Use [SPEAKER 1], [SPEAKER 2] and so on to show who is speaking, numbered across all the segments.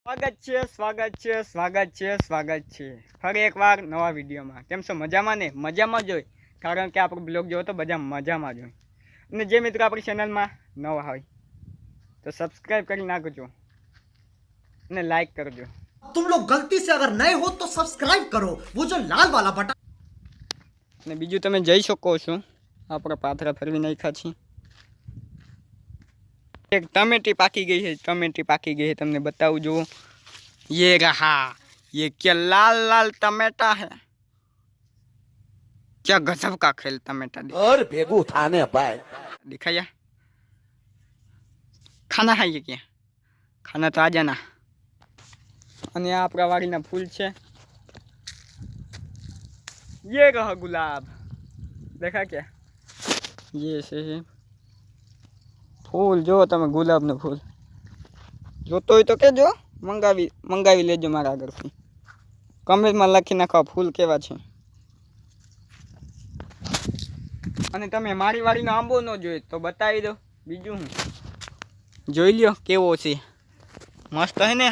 [SPEAKER 1] સ્વાગત છે ફરી એકવાર નવા વિડીયોમાં। કેમ છો? મજામાં ને? મજામાં જ હોય, કારણ કે આપણો બ્લોગ જોવો તો બધા મજામાં જ હોય। અને જે મિત્રો આપણી ચેનલમાં નવા હોય તો સબસ્ક્રાઈબ કરી નાખજો અને લાઈક કરજો।
[SPEAKER 2] तुम लोग गलती से अगर नए हो तो सब्सक्राइब करो, वो जो लाल वाला बटन।
[SPEAKER 1] અને બીજું તમે જઈ શકો છો, આપણે પાથરા ફેરવી નાખ્યા છે। एक टमेटी पाकी गई है, तमने बताऊं जो ये रहा। ये क्या लाल लाल टमेटा है, क्या गजब का खेल टमेटा
[SPEAKER 3] और भेगू थाने पाए
[SPEAKER 1] दिखाया। खाना है ये क्या? खाना तो आ जाना। અને આ આપણા વાડીના ફૂલ છે, ये रहा गुलाब, देखा क्या? ये से फूल जो તમે ગુલાબનું ફૂલ જોતો હોય તો કહેજો, મંગાવી લેજો મારા આગળથી। કમેન્ટમાં લખી નાખો ફૂલ કેવા છે। અને તમે મારી વાડીનો આંબો ન જોઈ તો બતાવી દો, બીજું હું જોઈ લ્યો કેવો છે, મસ્ત હે ને।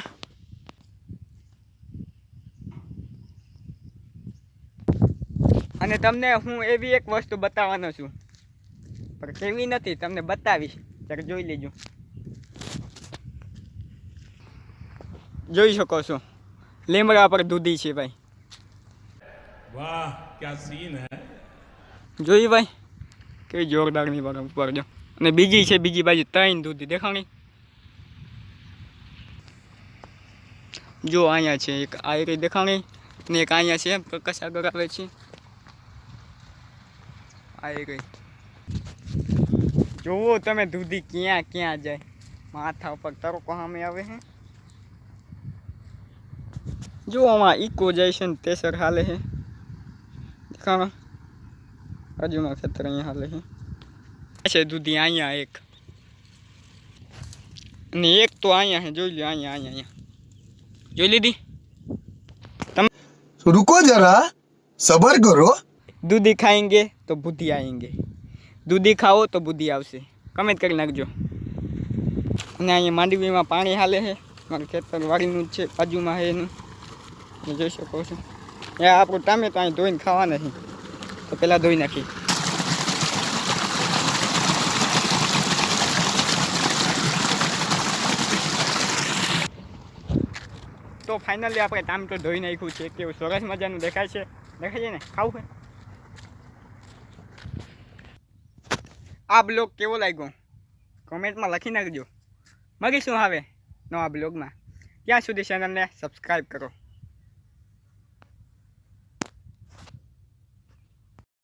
[SPEAKER 1] અને તમને હું એવી એક વસ્તુ બતાવવાનો છું, પણ કેવી નથી તમને બતાવીશ, ત્યારે જોઈ લેજો। જોઈ શકો છો લીમડા પર દૂધી છે ભાઈ,
[SPEAKER 4] वाह क्या सीन है।
[SPEAKER 1] જોઈ ભાઈ કેવી જોરદારની ઉપર જો। અને બીજી છે, બીજી બાજુ 3 દૂધી દેખાણી, જો અહીંયા છે એક, આ એક દેખાણી ને એક અહીંયા છે, પ્રકાશ આગળ આવે છે, આ એક જોવો તમે દૂધી ક્યાં ક્યાં જાય, માથા ઉપર તડકો સામે આવે છે। જો આમાં ઇકો જાય છે ને તેસર હાલે છે, દેખાણો બાજુમાં ખેતર અહીંયા હાલે છે દૂધી, અહીંયા એક અને એક તો અહીંયા છે, જોઈ લો અહીંયા જોઈ લીધી તમે।
[SPEAKER 5] रुको जरा सबर करो।
[SPEAKER 1] दूधी खाएंगे तो बुद्धि आएंगे, दूधी खाओ तो बुद्धि आवશે, કમેન્ટ કરી નાખજો। અને અહીંયા માંડવીમાં પાણી હાલે છે, મારું ખેતર વાડીનું જ છે, બાજુમાં છે એનું, જોઈ શકો છો। એ આપણું ટામેટું અહીં ધોઈને ખાવાના છે, તો પહેલાં ધોઈ નાખી। તો ફાઇનલી આપણે ટામેટું ધોઈ નાખ્યું છે, કેવું સરસ મજાનું દેખાય છે, દેખાય છે ને? ખાવું છે? આ બ્લોગ કેવો લાગ્યો કમેન્ટમાં લખી નાખજો। મળીશું હવે નવા બ્લોગમાં, ત્યાં સુધી ચેનલને સબસ્ક્રાઈબ કરો।